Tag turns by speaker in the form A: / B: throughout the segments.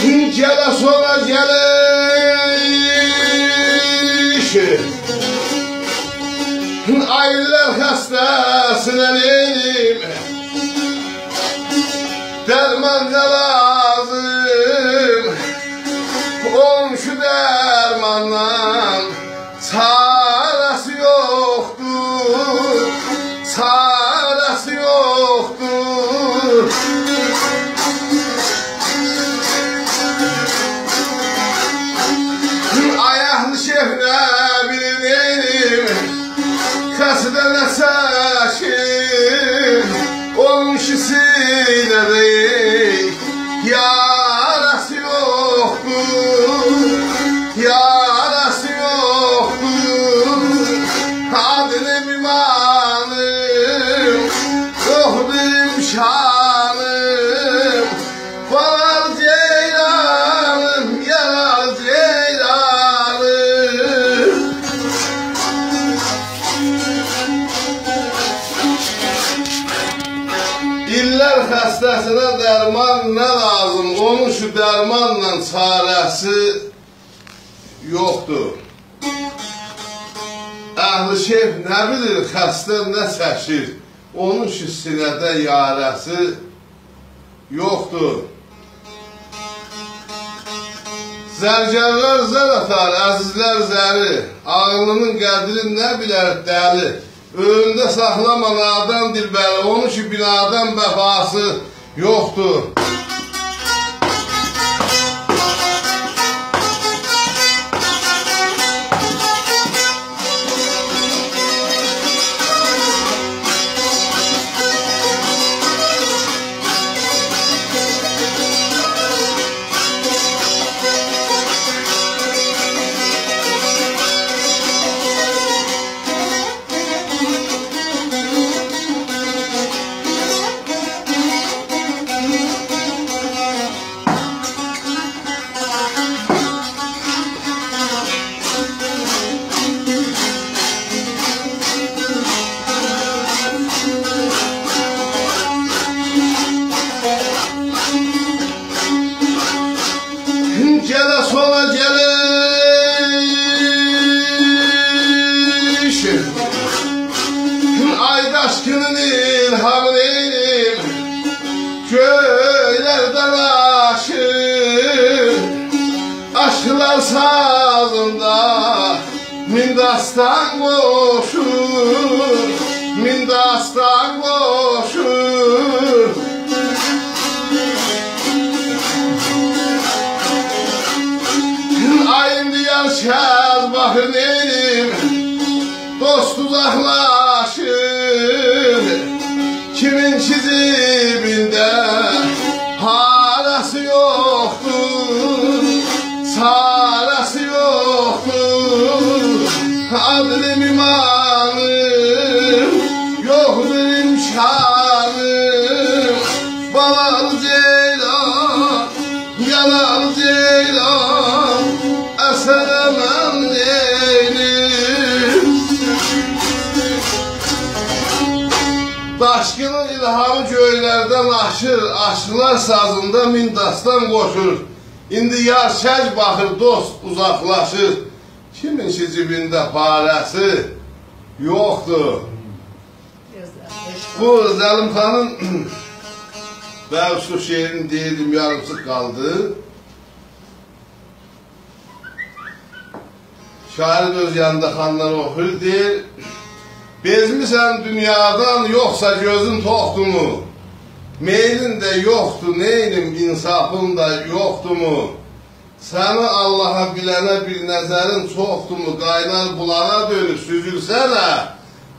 A: Gələ sonra gəliş Ayrılar xəstəsinə neyim Dərman da lazım Olmuşu dərmandan Çarəsi yoxdur Çarəsi yoxdur Ayaqlı şef nə bilir neyim Xəstə nə çəkin Olmuşu sinə deyil Yarəsi yoxdur Yarəsi yoxdur Adını mimanım Yoxdur imşanım Balar ceylanım Yarar ceylanım İllər xəstəsinə dərman nə lazım? Onun şu dərmanla çarəsi yoxdur. Əhl-i şeyh nə bilir, xəstə nə çəkir? Onun şu sinədə yarəsi yoxdur. Zərgərlər zər atar, əzizlər zəri. Ağlının qədri nə bilər dəli? Önündə saxlaman adam dilbəri, onun ki binadan vəfası yoxdur. Gələ sonra gəliş Aydaşkının ilhamını eylim Göylərdən aşır Aşklar sazında Min dastan qoşur Min dastan qoşur Ayın diyar şəz baxır neylim Dost uzaqlaşır Kimin cibində Harası yoxdur Çarəsi yoxdur Adlı mimanım Yoxdur imkanım Balalı ceylan Yalalı ceylan Əsərəməm neylim Daşkının ilhamı göylərdən aşır Aşklar sazında min dastan qoşur İndi yar şəc baxır dost uzaqlaşır Kimin ki cibində parəsi yoxdur Bu Zəlimxanın Bəvsu şeirini deyildim yarımsı qaldı Şairin öz yanında xanlar oxur deyir Bezmisən dünyadan yoxsa gözün toxdur mu? Meylin də yoxdur, neynim insafın da yoxdur mu? Səni Allaha bilənə bir nəzərin çoxdur mu? Qaynar bulağa dönür, süzülsənə,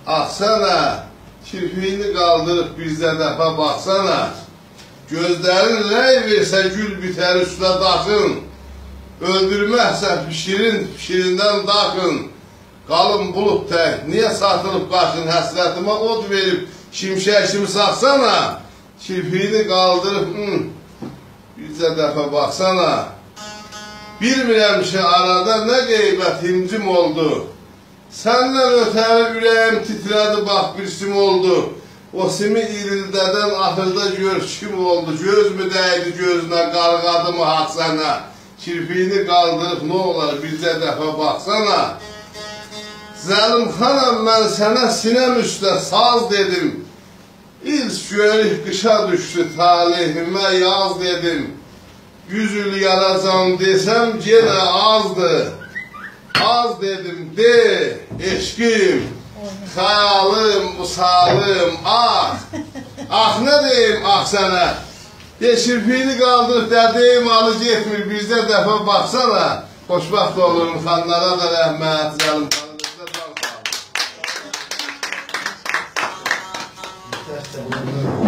A: axsana, kirpiyini qaldırıb bizə dəfə baxsana. Gözlərin rəy versə gül bitər üstə daşın, öldürməksə pişirindən daxın. Qalın bulub tək, niyə satılıb qaşın həsrətimə od verib şimşəkimi saxsana, kirpiyini qaldırıb, bizə dəfə baxsana. Bilmirəm ki, arada nə qeybət himcim oldu, səndən ötəri ürəyim titrədi, bax bir sim oldu. O simi irildədən axırda gör kim oldu, göz mü dəydi gözünə, qarğadı mı haq sənə, kirpiyini qaldırıb nə olar bircə dəfə baxsana. Zəlim xanam mən sənə sinəm üstə saz dedim, İlk görük qışa düşdü talihimə yaz dedim, 100 il yaracam desəm yenə azdır. Az dedim de eşkim, xəyalım, usalım, ah. Ah nə deyim ah sənə, kirpiyini qaldırıb dədeyim alı getmir, bircə dəfə baxsana. Xoşbaxt olurum, xanlara da rəhmət, Zəlim xanım. Thank you.